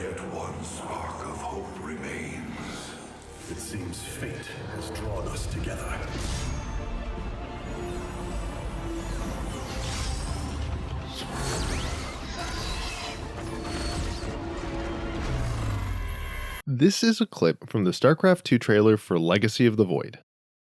Yet one spark of hope remains. It seems fate has drawn us together. This is a clip from the Starcraft 2 trailer for Legacy of the Void.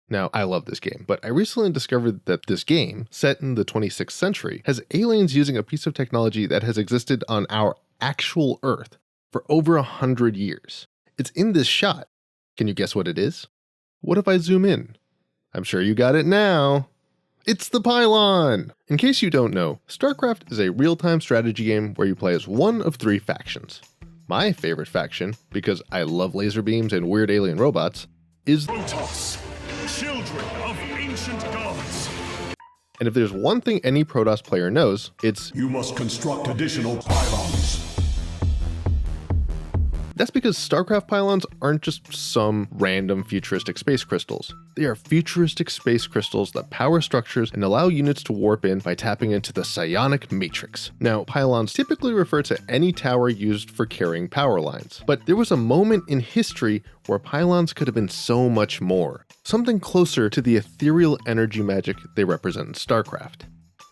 Now, I love this game, but I recently discovered that this game, set in the 26th century, has aliens using a piece of technology that has existed on our actual Earth for over 100 years. It's in this shot. Can you guess what it is? What if I zoom in? I'm sure you got it now. It's the Pylon! In case you don't know, StarCraft is a real-time strategy game where you play as one of 3 factions. My favorite faction, because I love laser beams and weird alien robots, is Protoss, children of ancient gods. And if there's one thing any Protoss player knows, it's You must construct additional pylons. that's because StarCraft pylons aren't just some random futuristic space crystals. They are futuristic space crystals that power structures and allow units to warp in by tapping into the psionic matrix. Now, pylons typically refer to any tower used for carrying power lines, but there was a moment in history where pylons could have been so much more, something closer to the ethereal energy magic they represent in StarCraft.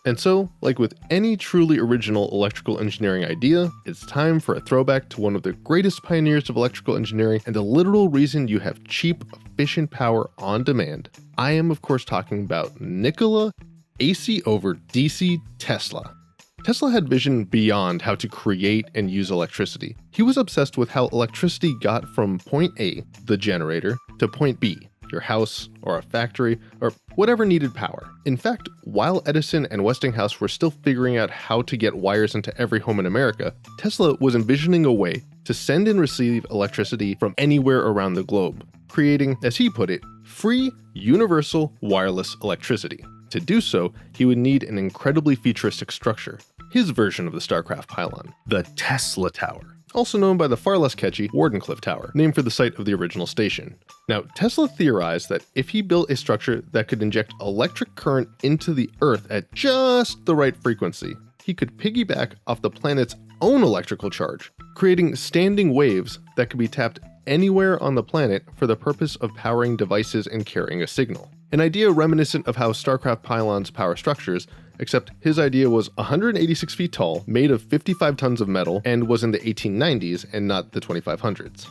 And so, like with any truly original electrical engineering idea, it's time for a throwback to one of the greatest pioneers of electrical engineering and the literal reason you have cheap, efficient power on demand. I am of course talking about Nikola, AC over DC Tesla. Tesla had vision beyond how to create and use electricity. He was obsessed with how electricity got from point A, the generator, to point B, your house, or a factory, or whatever needed power. In fact, while Edison and Westinghouse were still figuring out how to get wires into every home in America, Tesla was envisioning a way to send and receive electricity from anywhere around the globe, creating, as he put it, free, universal, wireless electricity. To do so, he would need an incredibly futuristic structure, his version of the Starcraft Pylon, the Tesla Tower, also known by the far less catchy Wardenclyffe Tower, named for the site of the original station. Now, Tesla theorized that if he built a structure that could inject electric current into the Earth at just the right frequency, he could piggyback off the planet's own electrical charge, creating standing waves that could be tapped anywhere on the planet for the purpose of powering devices and carrying a signal. An idea reminiscent of how StarCraft pylons power structures, except his idea was 186 feet tall, made of 55 tons of metal, and was in the 1890s and not the 2500s.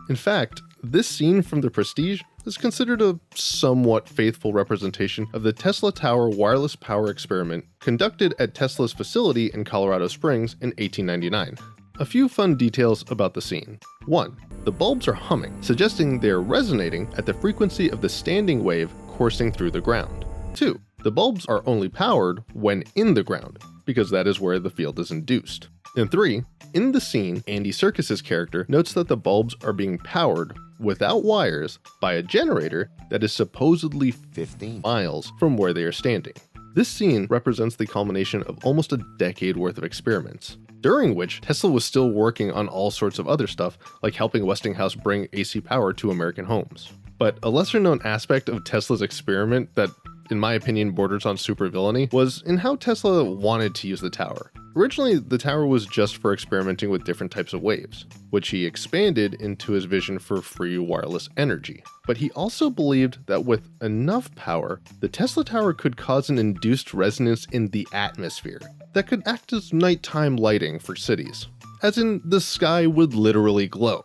In fact, this scene from The Prestige is considered a somewhat faithful representation of the Tesla Tower wireless power experiment conducted at Tesla's facility in Colorado Springs in 1899. A few fun details about the scene. 1. The bulbs are humming, suggesting they are resonating at the frequency of the standing wave coursing through the ground. 2. The bulbs are only powered when in the ground, because that is where the field is induced. And 3. In the scene, Andy Serkis's character notes that the bulbs are being powered without wires by a generator that is supposedly 15 miles from where they are standing. This scene represents the culmination of almost a decade worth of experiments, during which Tesla was still working on all sorts of other stuff, like helping Westinghouse bring AC power to American homes. But a lesser known aspect of Tesla's experiment that, in my opinion, borders on supervillainy, was in how Tesla wanted to use the tower. Originally, the tower was just for experimenting with different types of waves, which he expanded into his vision for free wireless energy. But he also believed that with enough power, the Tesla tower could cause an induced resonance in the atmosphere that could act as nighttime lighting for cities, as in the sky would literally glow.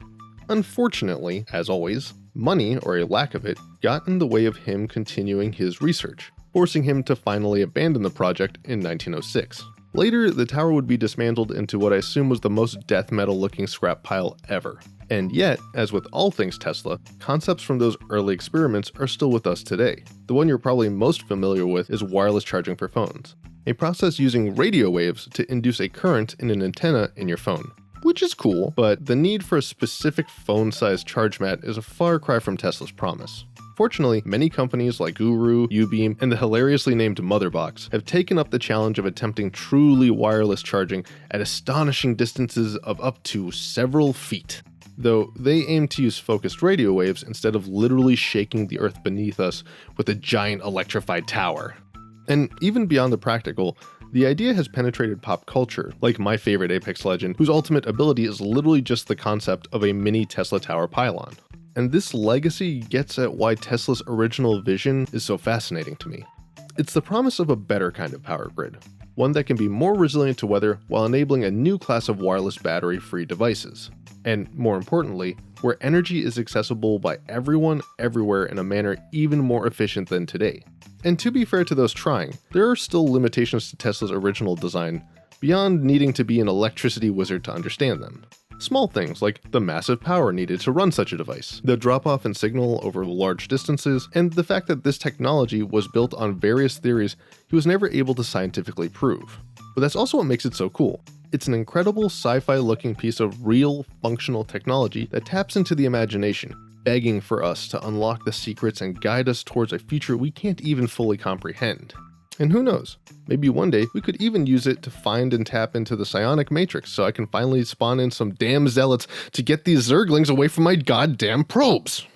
Unfortunately, as always, money, or a lack of it, got in the way of him continuing his research, forcing him to finally abandon the project in 1906. Later, the tower would be dismantled into what I assume was the most death metal looking scrap pile ever. And yet, as with all things Tesla, concepts from those early experiments are still with us today. The one you're probably most familiar with is wireless charging for phones, a process using radio waves to induce a current in an antenna in your phone. Which is cool, but the need for a specific phone-sized charge mat is a far cry from Tesla's promise. Fortunately, many companies like Guru, Ubeam, and the hilariously named Motherbox have taken up the challenge of attempting truly wireless charging at astonishing distances of up to several feet. Though they aim to use focused radio waves instead of literally shaking the earth beneath us with a giant electrified tower. And even beyond the practical, The idea has penetrated pop culture, like my favorite Apex legend, whose ultimate ability is literally just the concept of a mini Tesla tower pylon. And this legacy gets at why Tesla's original vision is so fascinating to me. It's the promise of a better kind of power grid, one that can be more resilient to weather while enabling a new class of wireless battery-free devices. And more importantly, where energy is accessible by everyone, everywhere in a manner even more efficient than today. And to be fair to those trying, there are still limitations to Tesla's original design, beyond needing to be an electricity wizard to understand them. Small things like the massive power needed to run such a device, the drop-off in signal over large distances, and the fact that this technology was built on various theories he was never able to scientifically prove. But that's also what makes it so cool. It's an incredible sci-fi looking piece of real, functional technology that taps into the imagination, begging for us to unlock the secrets and guide us towards a future we can't even fully comprehend. And who knows, maybe one day we could even use it to find and tap into the psionic matrix so I can finally spawn in some damn zealots to get these zerglings away from my goddamn probes!